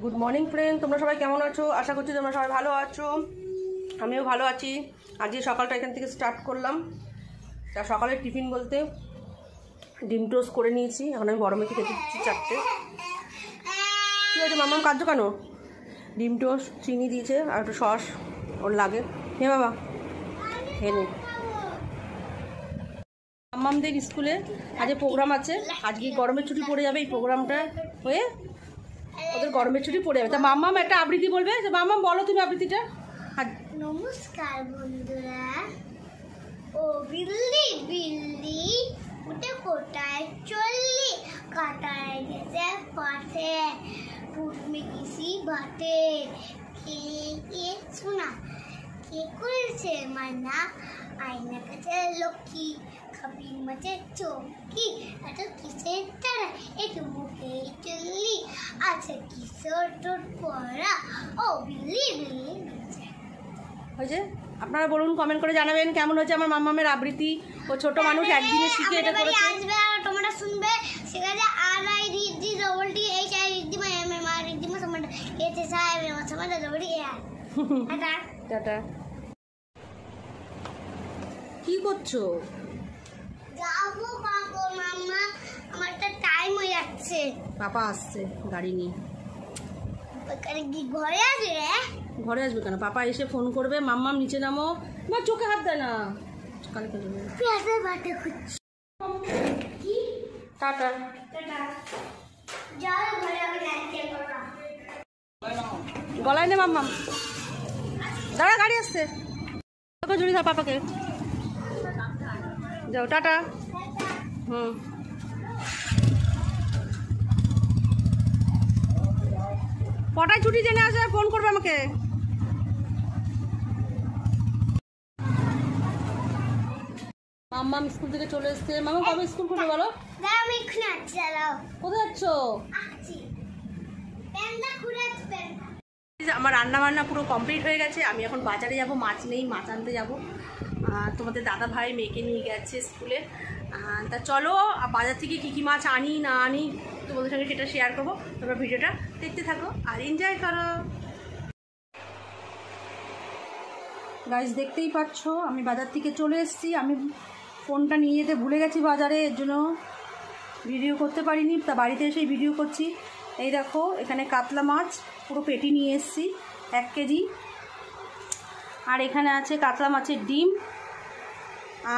Good morning friend, তোমরা সবাই কেমন আছো? আশা করছি তোমরা সবাই ভালো আছো। আমিও ভালো আছি। আজকে সকালটা এখান থেকে স্টার্ট করলাম। তা সকালের টিফিন বলতে ডিম টোস্ট করে নিয়েছি। এখন আমি বড় মেয়েকে খেতে দিচ্ছি 4টে। ঠিক আছে মাম্মাম, কাঁদছো কেন? ডিম টোস্ট, চিনি দিয়েছে আর একটু সস ওর লাগে। হ্যাঁ বাবা, হ্যাঁ নে। মাম্মামদের স্কুলে আজকে প্রোগ্রাম আছে। আজকে গরমের ছুটি পড়ে যাবে, এই প্রোগ্রামটা হয়ে ওদের গরমের ছুটি পড়ে যাবে। তা মাম্মাম একটা আবৃত্তি বলবে। মাম্মাম বলো তুমি আবৃত্তিটা। নমস্কার বন্ধুরা। ও বিল্লি বিল্লি উঠে কোটায় চললি, কাটায় গেছে পাশে ফুট মে কিসি বাতে কে কে শোনা কে করেছে মানা আয়না কাছে লক্ষ্মী খাবি মাঝে চৌকি এত কিসের তারা একটু মুখে চললি আছে কিশোর তোর পড়া ও বিল্লি বিল্লি হয়েছে। আপনারা বলুন, কমেন্ট করে জানাবেন কেমন হয়েছে আমার মাম্মামের আবৃত্তি। ও ছোট মানুষ, একদিনে শিখে এটা করেছে। আসবে আর তোমরা শুনবে, সেখানে আর আই রিডি ডবল ডি এইচ আই রিডি মা এম এম আর রিডি মা সমান H S I M M সমান ডবল ডি এ টাটা টাটা। কি করছো? যাবো বাবু মাম্মা, আমার একটা টাইম হয়ে যাচ্ছে। পাপা আসছে গাড়ি নিয়ে। কি ঘরে আসবে? ঘরে আসবে কেন? পাপা এসে ফোন করবে, মাম্মাম নিচে নামো। না চোখে হাত দেয় না। কালে কালে পেঁয়াজের বাটা খুঁজছি। কি টাটা। টাটা যাও ঘরে, আমি যাচ্ছি বাবা। গলায় নে মাম্মাম, দাঁড়া গাড়ি আসছে। তোকে জড়িয়ে দাও পাপাকে। যাও টাটা। কটায় ছুটি জেনে আসে ফোন করবে আমাকে। মাম্মাম স্কুল থেকে চলে এসছে। মামা কবে স্কুল করবে বলো? আমি এখানে আছি। দাঁড়াও, কোথায় যাচ্ছ? আছি প্যান্ডা ঘুরে আছি প্যান্ডা। আমার রান্না বান্না পুরো কমপ্লিট হয়ে গেছে। আমি এখন বাজারে যাব, মাছ নেই, মাছ আনতে যাব। তোমাদের দাদা ভাই মেয়েকে নিয়ে গেছে স্কুলে। তা চলো বাজার থেকে কী কী মাছ আনি না আনি তোমাদের সঙ্গে সেটা শেয়ার করবো। তোমরা ভিডিওটা দেখতে থাকো আর এনজয় করো। গাইস দেখতেই পাচ্ছ আমি বাজার থেকে চলে এসেছি। আমি ফোনটা নিয়ে যেতে ভুলে গেছি বাজারে, এর জন্য ভিডিও করতে পারিনি। তা বাড়িতে এসেই ভিডিও করছি। এই দেখো এখানে কাতলা মাছ পুরো পেটি নিয়ে এসেছি 1 কেজি। আর এখানে আছে কাতলা মাছের ডিম,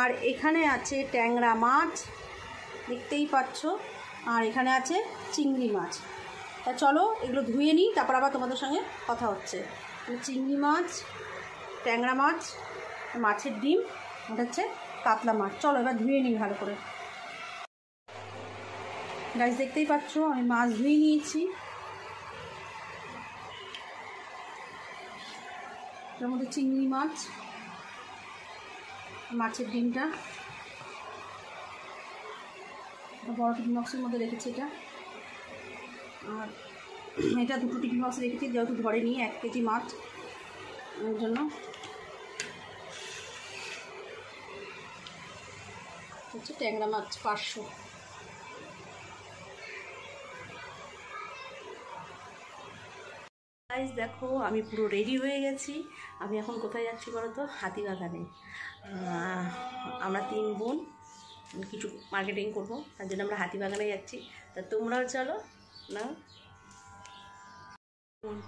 আর এখানে আছে ট্যাংরা মাছ দেখতেই পাচ্ছ, আর এখানে আছে চিংড়ি মাছ। তা চলো এগুলো ধুয়ে নিই, তারপর আবার তোমাদের সঙ্গে কথা হচ্ছে। চিংড়ি মাছ, ট্যাংরা মাছ, মাছের ডিম, এটা হচ্ছে কাতলা মাছ। চলো এবার ধুয়ে নিই ভালো করে। গাইস দেখতেই পাচ্ছ আমি মাছ ধুয়ে নিয়েছি। এর মধ্যে চিংড়ি মাছ, মাছের ডিমটা বড় টিফিন বক্সের মধ্যে রেখেছি এটা, আর এটা 2টো টিফিন বক্সে রেখেছি যেহেতু ঘরে নিয়ে 1 কেজি মাছ এর জন্য। হচ্ছে ট্যাংরা মাছ 500। গাইস দেখো আমি পুরো রেডি হয়ে গেছি। আমি এখন কোথায় যাচ্ছি বলো তো? হাতিবাগানে। আমরা 3 বোন কিছু মার্কেটিং করবো, তার জন্য আমরা হাতিবাগানে যাচ্ছি। তা তোমরাও চলো না।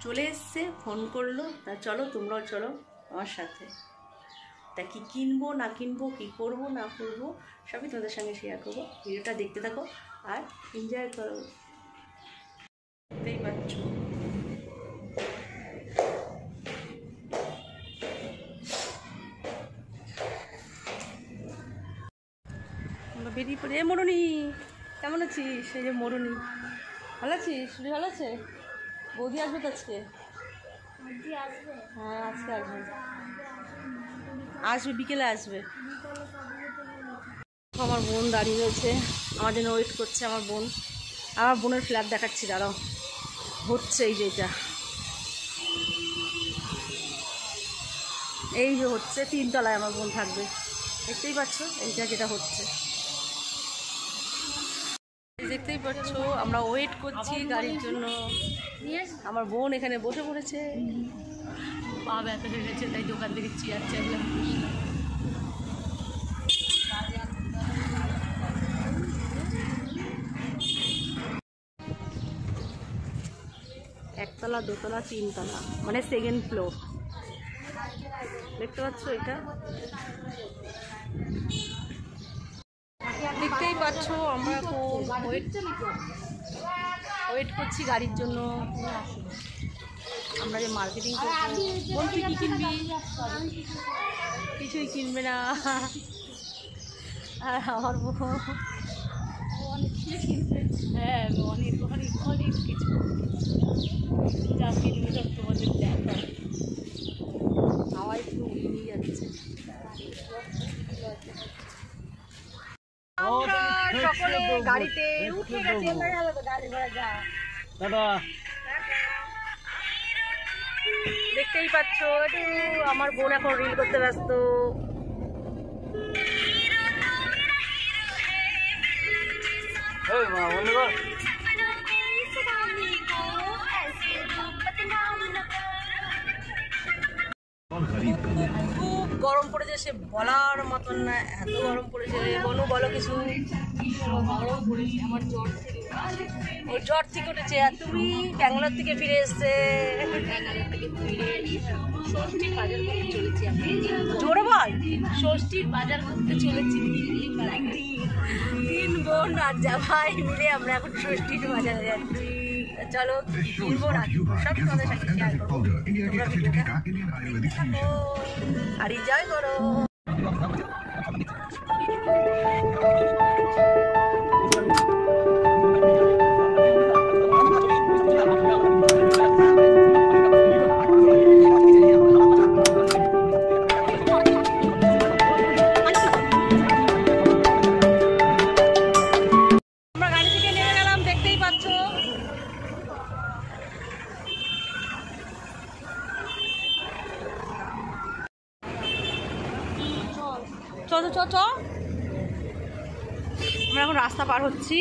চলে এসছে, ফোন করলো। তা চলো তোমরাও চলো আমার সাথে। তা কী কিনবো না কিনবো, কী করবো না করবো সবই তোমাদের সঙ্গে শেয়ার করবো। ভিডিওটা দেখতে থাকো আর এনজয় করো। দেখতেই পাচ্ছ বেরিয়ে পড়ে। মরুনি কেমন আছিস? সেই যে মরুনি, ভালো আছিস? শরীর ভালো আছে? বৌদি আসবে তো আজকে? হ্যাঁ আজকে আসবে, আসবে বিকেলে আসবে। আমার বোন দাঁড়িয়ে রয়েছে, আমার জন্য ওয়েট করছে। আমার বোনের ফ্ল্যাট দেখাচ্ছি, দাঁড়াও। হচ্ছে এই যে এটা, এই যে হচ্ছে 3 তলায় আমার বোন থাকবে। দেখতেই পাচ্ছ এইটা যেটা হচ্ছে। দেখতেই পাচ্ছ আমরা ওয়েট করছি গাড়ির জন্য। আমার বোন এখানে বসে পড়েছে, পা ব্যথা হয়ে গেছে তাই দোকান থেকে চেয়ার চাইলাম। একতলা, দোতলা, তিনতলা, মানে সেকেন্ড ফ্লোর। দেখতে পাচ্ছ এটা? দেখতেই পাচ্ছ আমরা এখন ওয়েট করছি গাড়ির জন্য। আমরা যে মার্কেটিং করবো। বোন তুই কি কিনবি? কিছুই কিনবে না। আর আমার বোন হ্যাঁ অনেক অনেক অনেক কিছু যা কিনবে সব তোমাদের দেখা। হাওয়া একটু উড়িয়ে যাচ্ছে। আমরা সকলে গাড়িতে উঠে গেছি। দেখতেই পাচ্ছ একটু আমার বোন এখন রিল করতে ব্যস্ত। খুব গরম পড়েছে, সে বলার মতন না, এত গরম পড়েছে। বনু বলো কিছু। গরম পড়েছে, আমার জ্বর থেকে ওর জ্বর থেকে উঠেছে। আর তুমি ব্যাঙ্গালোর থেকে ফিরে এসছে। ব্যাঙ্গালোর থেকে ফিরে ষষ্ঠীর বাজার করতে চলেছি। জোরে বল। ষষ্ঠীর বাজার করতে চলেছি। তিন বোন আর জামাই মিলে আমরা এখন ষষ্ঠীর বাজারে যাচ্ছি। চলো কিনবো না সব তোমাদের সাথে শেয়ার করবো। আর এনজয় করো। আমরা গাড়ি থেকে নেমে গেলাম, দেখতেই পাচ্ছ। চ আমরা এখন রাস্তা পার হচ্ছি।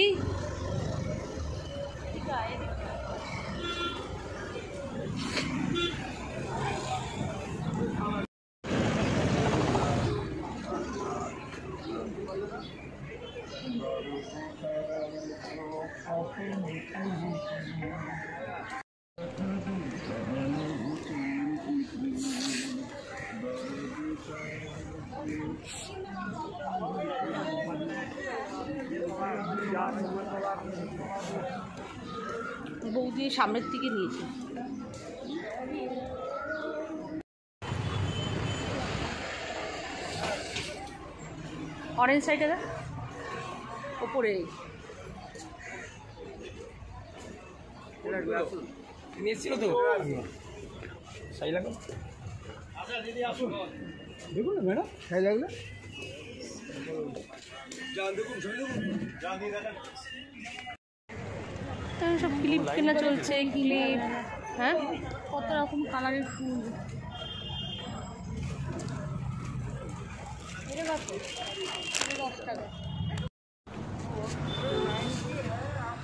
বৌদি সামনের দিকে নিয়েছে। অরেঞ্জ সাইডে ওপরে নিয়েছিল তো সাই লাগলো। দেখুন না ম্যাডাম, সাই লাগলো। সব ক্লিপ কেনা চলছে। ক্লিপ, হ্যাঁ কত রকম কালারের ফুল।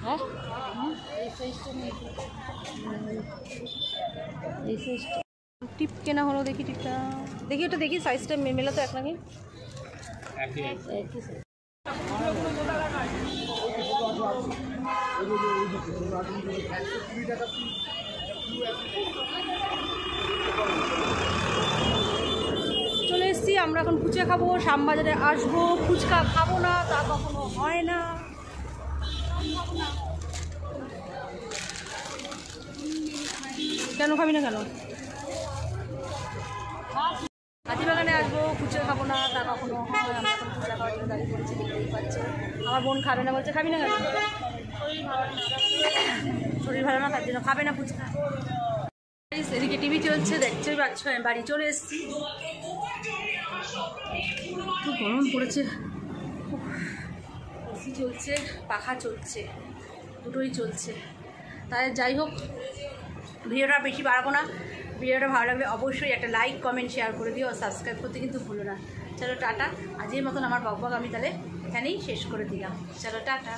হ্যাঁ টিপ কেনা হলো। দেখি টিপটা, দেখি ওটা দেখি সাইজটা মেলা তো এক নাকি। চলে এসছি আমরা এখন ফুচকা খাবো। শ্যামবাজারে আসবো, ফুচকা খাবো না তা কখনো হয় না। কেন খাবি না কেন? হাতিবাগানে আসবো, ফুচকা খাবো না তা কখনো হয়। আমরা এখন ফুচকা খাওয়ার জন্য দাঁড়িয়ে পড়েছি, দেখতেই পাচ্ছি। আমার বোন খাবে না বলছে। খাবি না কেন? শরীর ভালো না তার জন্য খাবে না ফুচকা। এদিকে টিভি চলছে, দেখতেই পাচ্ছ। আমি বাড়ি চলে এসেছি। খুব গরম পড়েছে। এসি চলছে, পাখা চলছে, দুটোই চলছে। তাই যাই হোক, ভিডিওটা বেশি বাড়াবো না। ভিডিওটা ভালো লাগলে অবশ্যই একটা লাইক, কমেন্ট, শেয়ার করে দিও। আর সাবস্ক্রাইব করতে কিন্তু ভুলো না। চলো টাটা। আজকের মতন আমার বকবক আমি তাহলে এখানেই শেষ করে দিলাম। চলো টাটা।